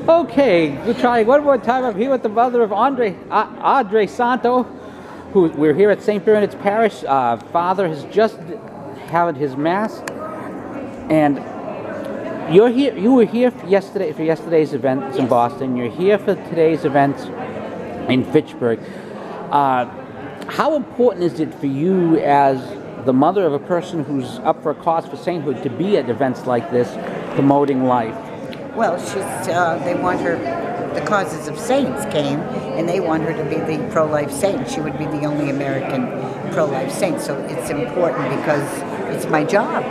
Okay, we're trying one more time. I'm here with the mother of Audrey Santo, who we're here at St Bernard's Parish. Father has just had his mass, and you're here. You were here for yesterday's event in Boston. You're here for today's event in Fitchburg. How important is it for you, as the mother of a person who's up for a cause for sainthood, to be at events like this, promoting life? Well, they want her, the Causes of Saints came, and they want her to be the pro-life saint. She would be the only American pro-life saint, so it's important because it's my job.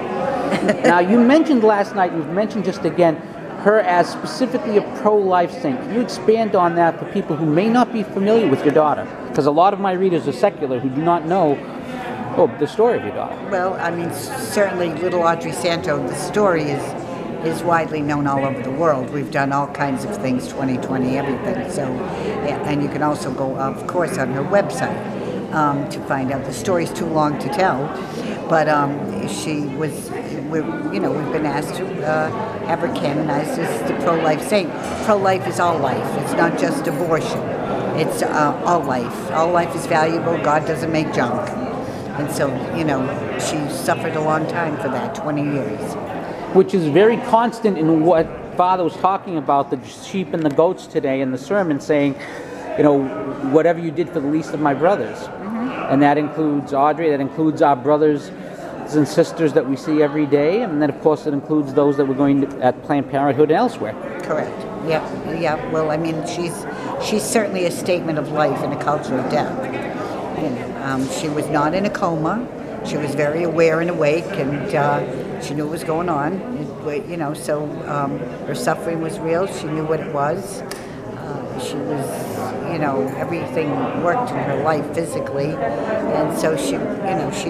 Now, you mentioned last night, you've mentioned just again, her as specifically a pro-life saint. Can you expand on that for people who may not be familiar with your daughter? Because a lot of my readers are secular who do not know the story of your daughter. Well, I mean, certainly Little Audrey Santo, the story is widely known all over the world. We've done all kinds of things, 2020, everything. So, yeah, and you can also go, of course, on her website to find out. The story's too long to tell, but we've been asked to have her canonized as the pro-life saint. Pro-life is all life. It's not just abortion. It's all life. All life is valuable. God doesn't make junk. And so, she suffered a long time for that, 20 years. Which is very constant in what Father was talking about, the sheep and the goats today in the sermon, saying, whatever you did for the least of my brothers. Mm-hmm. And that includes Audrey, that includes our brothers and sisters that we see every day, and then of course it includes those that we're going to at Planned Parenthood and elsewhere. Correct. Yeah. Well, I mean, she's certainly a statement of life in a culture of death. She was not in a coma. She was very aware and awake, and she knew what was going on. So her suffering was real. She knew what it was. She was, everything worked in her life physically, and so she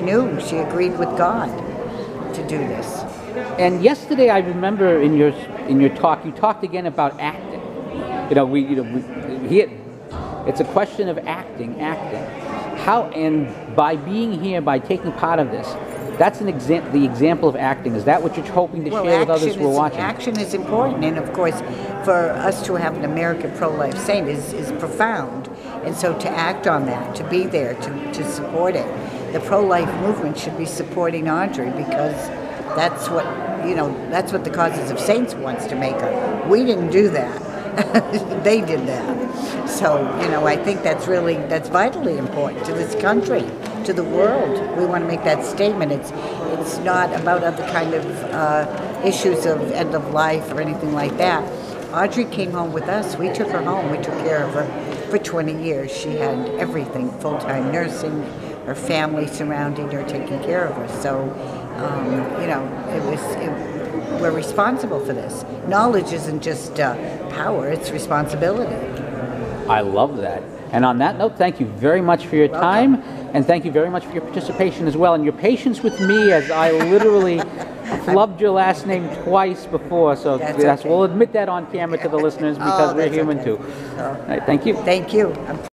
knew. She agreed with God to do this. And yesterday, I remember in your talk, you talked again about acting. It's a question of acting. How, and by being here, by taking part of this, that's the example of acting. Is that what you're hoping to share with others who are watching? Action is important, and of course, for us to have an American pro-life saint is profound. And so to act on that, to be there, to support it, the pro-life movement should be supporting Audrey, because that's what the Causes of Saints wants to make her. We didn't do that. They did that. So, I think that's vitally important to this country, to the world. We want to make that statement. It's not about other kind of issues of end of life or anything like that. Audrey came home with us. We took her home. We took care of her for 20 years. She had everything, full-time nursing, her family surrounding her, taking care of her. So, we're responsible for this. Knowledge isn't just power, it's responsibility. I love that. And on that note, thank you very much for your time, and thank you very much for your participation as well, and your patience with me, as I literally flubbed your last name twice before, so yes, we'll admit that on camera to the listeners, because we're human too. All right, thank you. Thank you.